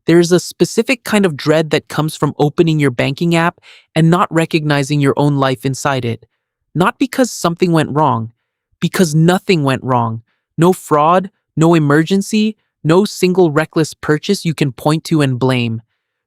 There's a specific kind of dread that comes from opening your banking app and not recognizing your own life inside it. Not because something went wrong, because nothing went wrong. No fraud, no emergency, no single reckless purchase you can point to and blame.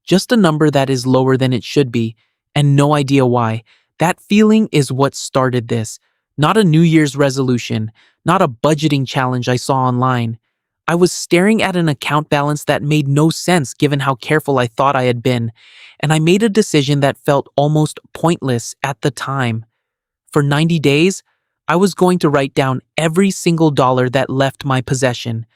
Just a number that is lower than it should be, and no idea why. That feeling is what started this. Not a New Year's resolution, not a budgeting challenge I saw online. I was staring at an account balance that made no sense given how careful I thought I had been, and I made a decision that felt almost pointless at the time. For 90 days, I was going to write down every single dollar that left my possession,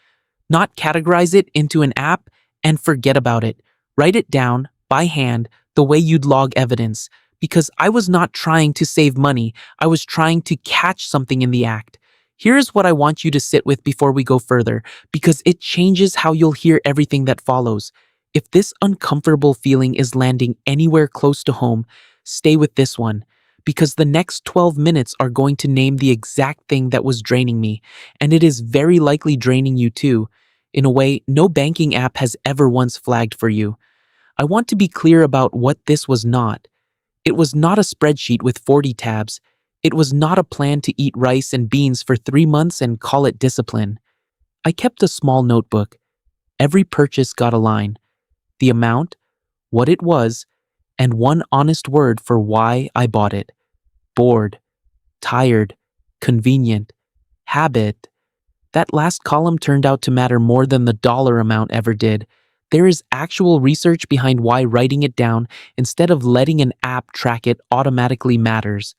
not categorize it into an app and forget about it. Write it down by hand the way you'd log evidence, because I was not trying to save money, I was trying to catch something in the act. Here's what I want you to sit with before we go further, because it changes how you'll hear everything that follows. If this uncomfortable feeling is landing anywhere close to home, stay with this one, because the next 12 minutes are going to name the exact thing that was draining me, and it is very likely draining you too, in a way no banking app has ever once flagged for you. I want to be clear about what this was not. It was not a spreadsheet with 40 tabs. It was not a plan to eat rice and beans for 3 months and call it discipline. I kept a small notebook. Every purchase got a line. The amount, what it was, and one honest word for why I bought it. Bored, tired, convenient, habit. That last column turned out to matter more than the dollar amount ever did. There is actual research behind why writing it down instead of letting an app track it automatically matters.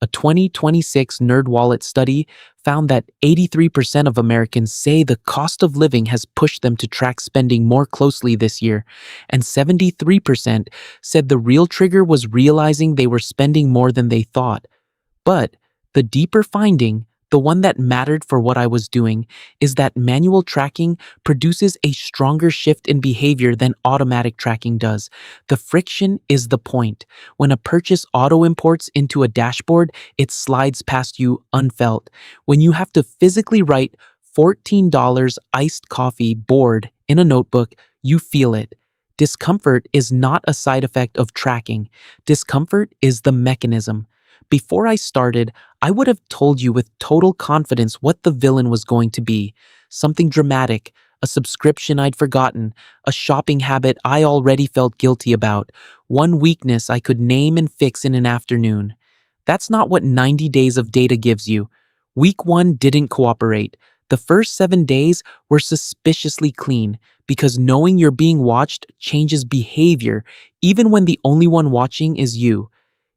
A 2026 NerdWallet study found that 83% of Americans say the cost of living has pushed them to track spending more closely this year, and 73% said the real trigger was realizing they were spending more than they thought. But the deeper finding, the one that mattered for what I was doing, is that manual tracking produces a stronger shift in behavior than automatic tracking does. The friction is the point. When a purchase auto-imports into a dashboard, it slides past you unfelt. When you have to physically write $14 iced coffee bored in a notebook, you feel it. Discomfort is not a side effect of tracking. Discomfort is the mechanism. Before I started, I would have told you with total confidence what the villain was going to be. Something dramatic, a subscription I'd forgotten, a shopping habit I already felt guilty about, one weakness I could name and fix in an afternoon. That's not what 90 days of data gives you. Week 1 didn't cooperate. The first 7 days were suspiciously clean, because knowing you're being watched changes behavior, even when the only one watching is you.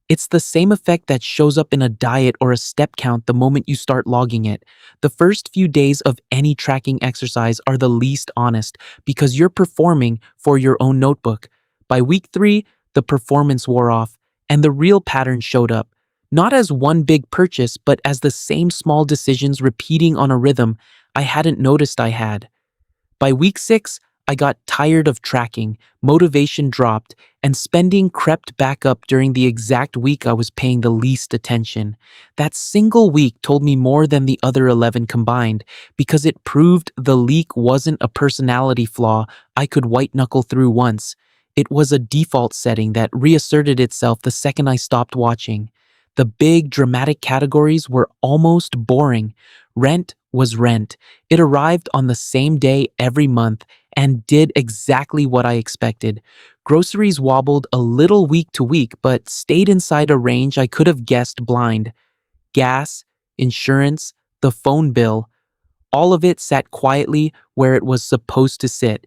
It's the same effect that shows up in a diet or a step count the moment you start logging it. The first few days of any tracking exercise are the least honest because you're performing for your own notebook. By week 3, the performance wore off and the real pattern showed up, not as one big purchase, but as the same small decisions repeating on a rhythm I hadn't noticed I had. By week 6, I got tired of tracking, motivation dropped, and spending crept back up during the exact week I was paying the least attention. That single week told me more than the other 11 combined, because it proved the leak wasn't a personality flaw I could white-knuckle through once. It was a default setting that reasserted itself the second I stopped watching. The big, dramatic categories were almost boring. Rent was rent. It arrived on the same day every month and did exactly what I expected. Groceries wobbled a little week to week, but stayed inside a range I could have guessed blind. Gas, insurance, the phone bill, all of it sat quietly where it was supposed to sit.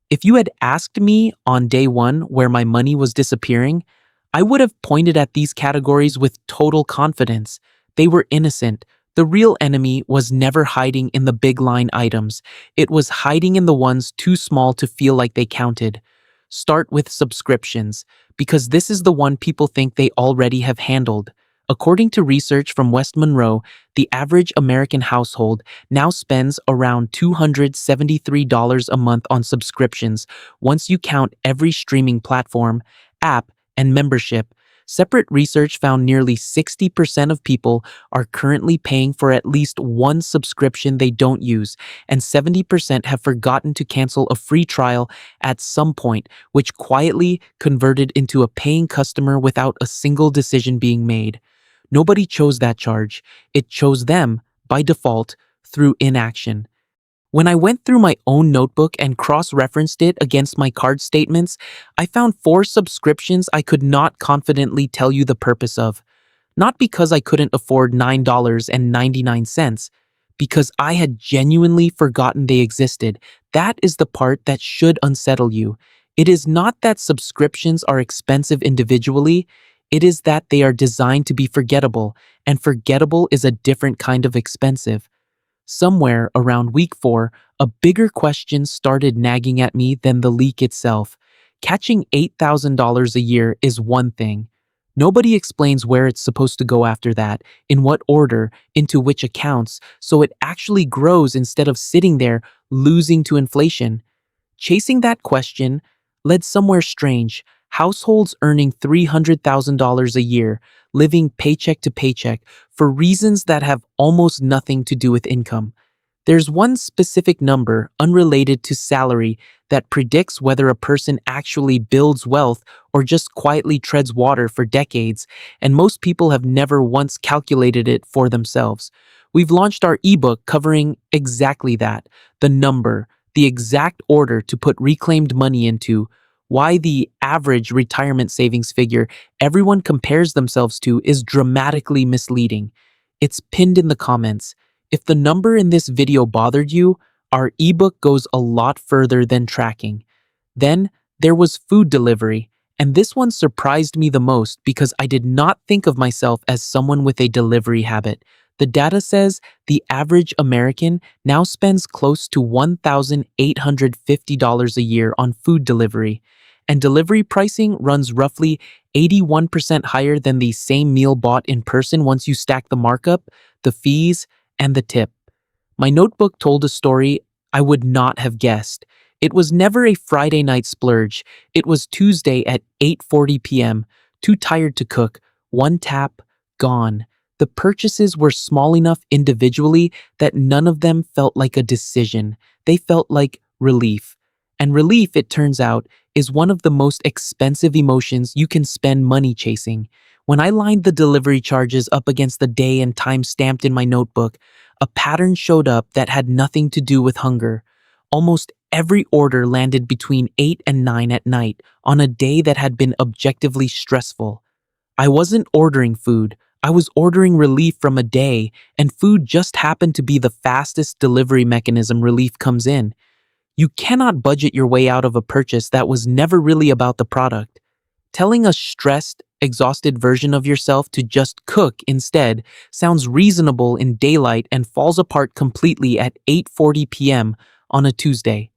If you had asked me on day 1 where my money was disappearing, I would have pointed at these categories with total confidence. They were innocent. The real enemy was never hiding in the big line items. It was hiding in the ones too small to feel like they counted. Start with subscriptions, because this is the one people think they already have handled. According to research from West Monroe, the average American household now spends around $273 a month on subscriptions once you count every streaming platform, app, and membership. Separate research found nearly 60% of people are currently paying for at least one subscription they don't use, and 70% have forgotten to cancel a free trial at some point, which quietly converted into a paying customer without a single decision being made. Nobody chose that charge. It chose them, by default, through inaction. When I went through my own notebook and cross-referenced it against my card statements, I found 4 subscriptions I could not confidently tell you the purpose of. Not because I couldn't afford $9.99, because I had genuinely forgotten they existed. That is the part that should unsettle you. It is not that subscriptions are expensive individually, it is that they are designed to be forgettable, and forgettable is a different kind of expensive. Somewhere around week 4, a bigger question started nagging at me than the leak itself. Catching $8,000 a year is one thing. Nobody explains where it's supposed to go after that, in what order, into which accounts, so it actually grows instead of sitting there losing to inflation. Chasing that question led somewhere strange. Households earning $300,000 a year, living paycheck to paycheck, for reasons that have almost nothing to do with income. There's one specific number, unrelated to salary, that predicts whether a person actually builds wealth or just quietly treads water for decades, and most people have never once calculated it for themselves. We've launched our ebook covering exactly that, the number, the exact order to put reclaimed money into, why the average retirement savings figure everyone compares themselves to is dramatically misleading. It's pinned in the comments. If the number in this video bothered you, our ebook goes a lot further than tracking. Then there was food delivery, and this one surprised me the most because I did not think of myself as someone with a delivery habit. The data says the average American now spends close to $1,850 a year on food delivery, and delivery pricing runs roughly 81% higher than the same meal bought in person once you stack the markup, the fees, and the tip. My notebook told a story I would not have guessed. It was never a Friday night splurge. It was Tuesday at 8:40 p.m., too tired to cook, one tap, gone. The purchases were small enough individually that none of them felt like a decision. They felt like relief. And relief, it turns out, is one of the most expensive emotions you can spend money chasing. When I lined the delivery charges up against the day and time stamped in my notebook, a pattern showed up that had nothing to do with hunger. Almost every order landed between 8 and 9 at night on a day that had been objectively stressful. I wasn't ordering food. I was ordering relief from a day, and food just happened to be the fastest delivery mechanism relief comes in. You cannot budget your way out of a purchase that was never really about the product. Telling a stressed, exhausted version of yourself to just cook instead sounds reasonable in daylight and falls apart completely at 8:40 p.m. on a Tuesday.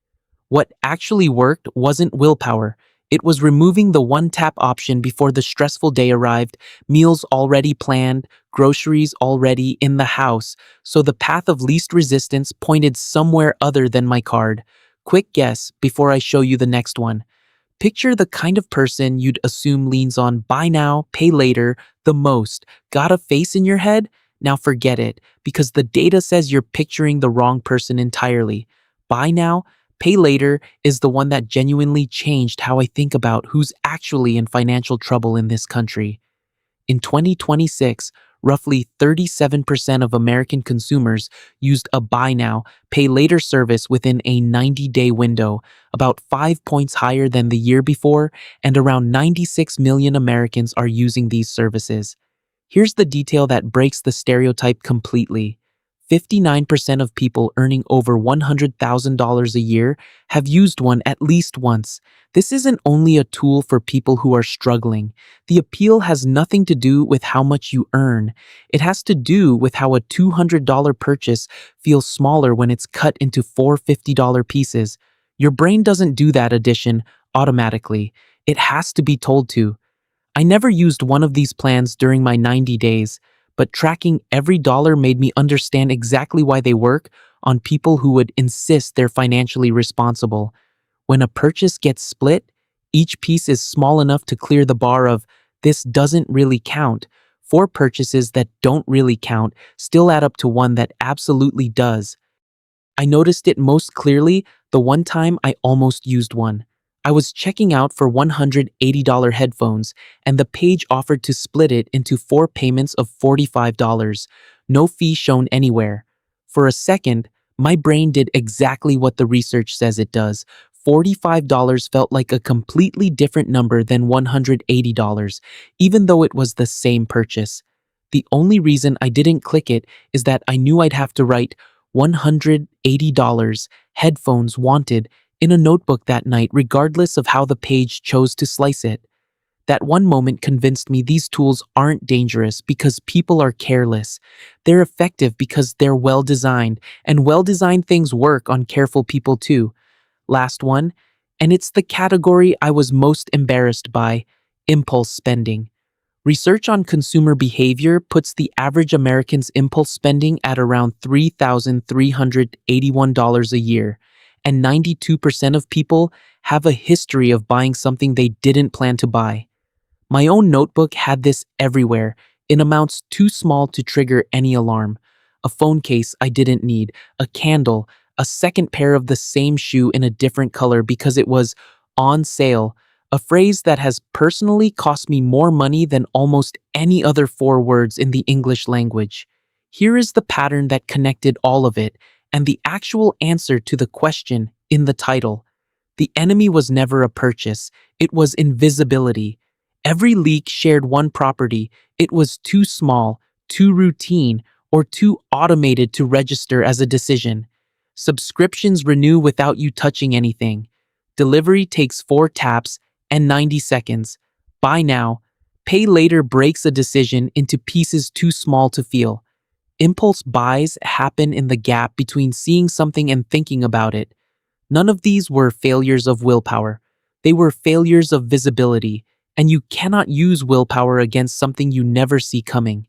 What actually worked wasn't willpower. It was removing the one-tap option before the stressful day arrived, meals already planned, groceries already in the house, so the path of least resistance pointed somewhere other than my card. Quick guess before I show you the next one. Picture the kind of person you'd assume leans on buy now, pay later the most. Got a face in your head? Now forget it, because the data says you're picturing the wrong person entirely. Buy now, pay later is the one that genuinely changed how I think about who's actually in financial trouble in this country. In 2026, roughly 37% of American consumers used a buy now, pay later service within a 90-day window, about 5 points higher than the year before, and around 96 million Americans are using these services. Here's the detail that breaks the stereotype completely. 59% of people earning over $100,000 a year have used one at least once. This isn't only a tool for people who are struggling. The appeal has nothing to do with how much you earn. It has to do with how a $200 purchase feels smaller when it's cut into four $50 pieces. Your brain doesn't do that addition automatically. It has to be told to. I never used one of these plans during my 90 days, but tracking every dollar made me understand exactly why they work on people who would insist they're financially responsible. When a purchase gets split, each piece is small enough to clear the bar of This doesn't really count. Four purchases that don't really count still add up to one that absolutely does. I noticed it most clearly the one time I almost used one. I was checking out for $180 headphones, and the page offered to split it into four payments of $45. No fee shown anywhere. For a second, my brain did exactly what the research says it does. $45 felt like a completely different number than $180, even though it was the same purchase. The only reason I didn't click it is that I knew I'd have to write $180 headphones wanted in a notebook that night, regardless of how the page chose to slice it. That one moment convinced me these tools aren't dangerous because people are careless. They're effective because they're well designed, and well designed things work on careful people too. Last one, and it's the category I was most embarrassed by: impulse spending. Research on consumer behavior puts the average American's impulse spending at around $3,381 a year, and 92% of people have a history of buying something they didn't plan to buy. My own notebook had this everywhere, in amounts too small to trigger any alarm. A phone case I didn't need, a candle, a second pair of the same shoe in a different color because it was on sale, a phrase that has personally cost me more money than almost any other four words in the English language. Here is the pattern that connected all of it, and the actual answer to the question in the title. The enemy was never a purchase, it was invisibility. Every leak shared one property: it was too small, too routine, or too automated to register as a decision. Subscriptions renew without you touching anything. Delivery takes 4 taps and 90 seconds. Buy now. Pay later breaks a decision into pieces too small to feel. Impulse buys happen in the gap between seeing something and thinking about it. None of these were failures of willpower. They were failures of visibility, and you cannot use willpower against something you never see coming.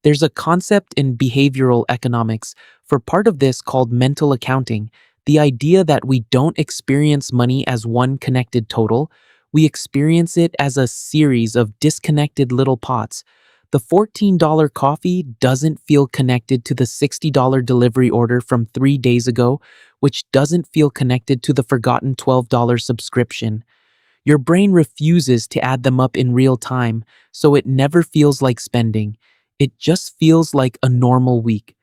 There's a concept in behavioral economics for part of this called mental accounting, the idea that we don't experience money as one connected total, we experience it as a series of disconnected little pots. The $14 coffee doesn't feel connected to the $60 delivery order from 3 days ago, which doesn't feel connected to the forgotten $12 subscription. Your brain refuses to add them up in real time, so it never feels like spending. It just feels like a normal week.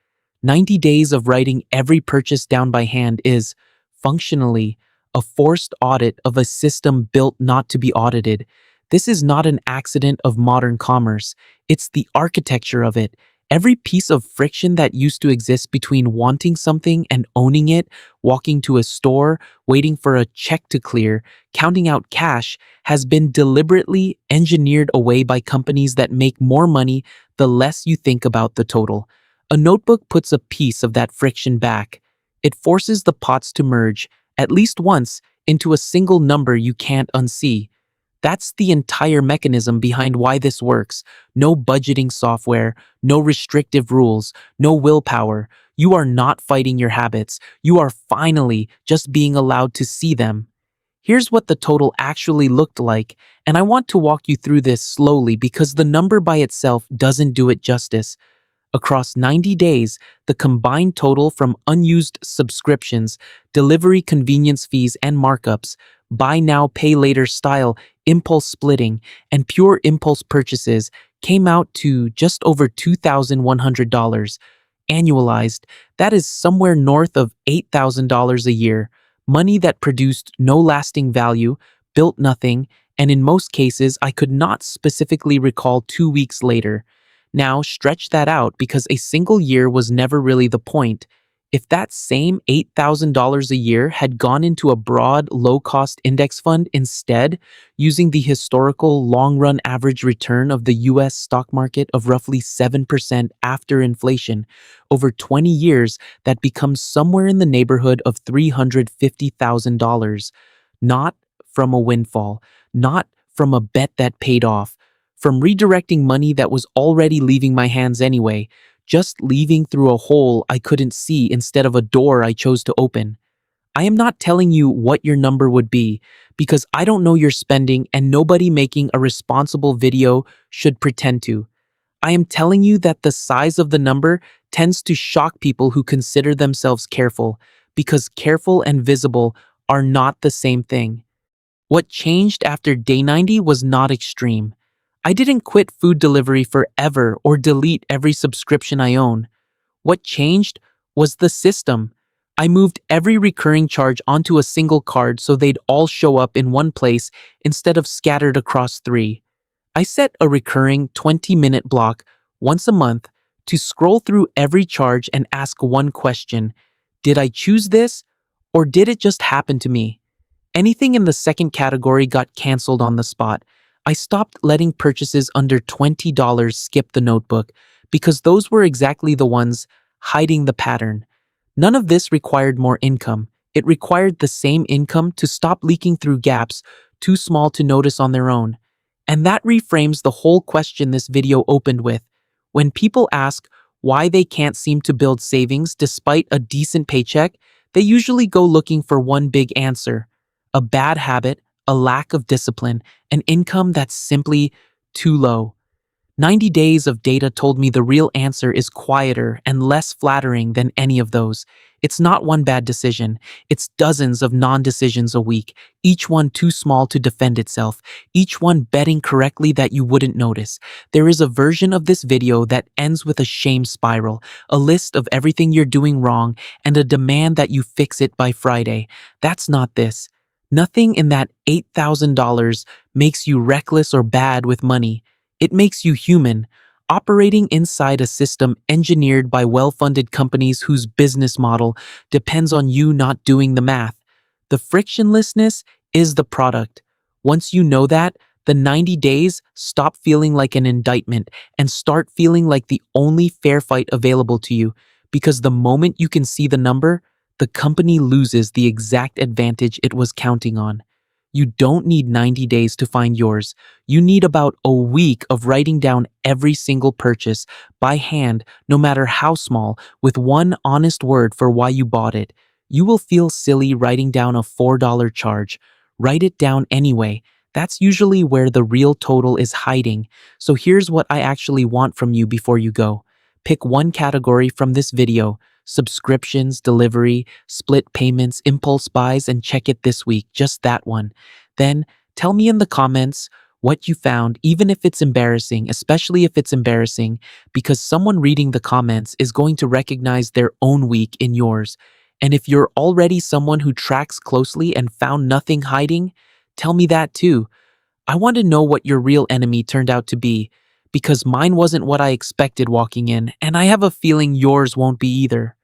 90 days of writing every purchase down by hand is, functionally, a forced audit of a system built not to be audited. This is not an accident of modern commerce. It's the architecture of it. Every piece of friction that used to exist between wanting something and owning it, walking to a store, waiting for a check to clear, counting out cash, has been deliberately engineered away by companies that make more money the less you think about the total. A notebook puts a piece of that friction back. It forces the pots to merge, at least once, into a single number you can't unsee. That's the entire mechanism behind why this works. No budgeting software, no restrictive rules, no willpower. You are not fighting your habits. You are finally just being allowed to see them. Here's what the total actually looked like, and I want to walk you through this slowly because the number by itself doesn't do it justice. Across 90 days, the combined total from unused subscriptions, delivery convenience fees and markups, buy now, pay later style, impulse splitting, and pure impulse purchases came out to just over $2,100. Annualized, that is somewhere north of $8,000 a year, money that produced no lasting value, built nothing, and in most cases I could not specifically recall 2 weeks later. Now stretch that out because a single year was never really the point. If that same $8,000 a year had gone into a broad, low-cost index fund instead, using the historical long-run average return of the US stock market of roughly 7% after inflation, over 20 years, that becomes somewhere in the neighborhood of $350,000. Not from a windfall, not from a bet that paid off, from redirecting money that was already leaving my hands anyway, just leaving through a hole I couldn't see instead of a door I chose to open. I am not telling you what your number would be because I don't know your spending and nobody making a responsible video should pretend to. I am telling you that the size of the number tends to shock people who consider themselves careful because careful and visible are not the same thing. What changed after day 90 was not extreme. I didn't quit food delivery forever or delete every subscription I own. What changed was the system. I moved every recurring charge onto a single card so they'd all show up in one place instead of scattered across three. I set a recurring 20-minute block once a month to scroll through every charge and ask one question. Did I choose this or did it just happen to me? Anything in the second category got canceled on the spot. I stopped letting purchases under $20 skip the notebook because those were exactly the ones hiding the pattern. None of this required more income. It required the same income to stop leaking through gaps too small to notice on their own. And that reframes the whole question this video opened with. When people ask why they can't seem to build savings despite a decent paycheck, they usually go looking for one big answer: a bad habit, a lack of discipline, an income that's simply too low. 90 days of data told me the real answer is quieter and less flattering than any of those. It's not one bad decision, it's dozens of non-decisions a week, each one too small to defend itself, each one betting correctly that you wouldn't notice. There is a version of this video that ends with a shame spiral, a list of everything you're doing wrong, and a demand that you fix it by Friday. That's not this. Nothing in that $8,000 makes you reckless or bad with money. It makes you human, operating inside a system engineered by well-funded companies whose business model depends on you not doing the math. The frictionlessness is the product. Once you know that, the 90 days stop feeling like an indictment and start feeling like the only fair fight available to you, because the moment you can see the number, the company loses the exact advantage it was counting on. You don't need 90 days to find yours. You need about a week of writing down every single purchase by hand, no matter how small, with one honest word for why you bought it. You will feel silly writing down a $4 charge. Write it down anyway. That's usually where the real total is hiding. So here's what I actually want from you before you go. Pick one category from this video: subscriptions, delivery, split payments, impulse buys, and check it this week, just that one. Then tell me in the comments what you found, even if it's embarrassing, especially if it's embarrassing, because someone reading the comments is going to recognize their own week in yours. And if you're already someone who tracks closely and found nothing hiding, tell me that too. I want to know what your real enemy turned out to be, because mine wasn't what I expected walking in, and I have a feeling yours won't be either.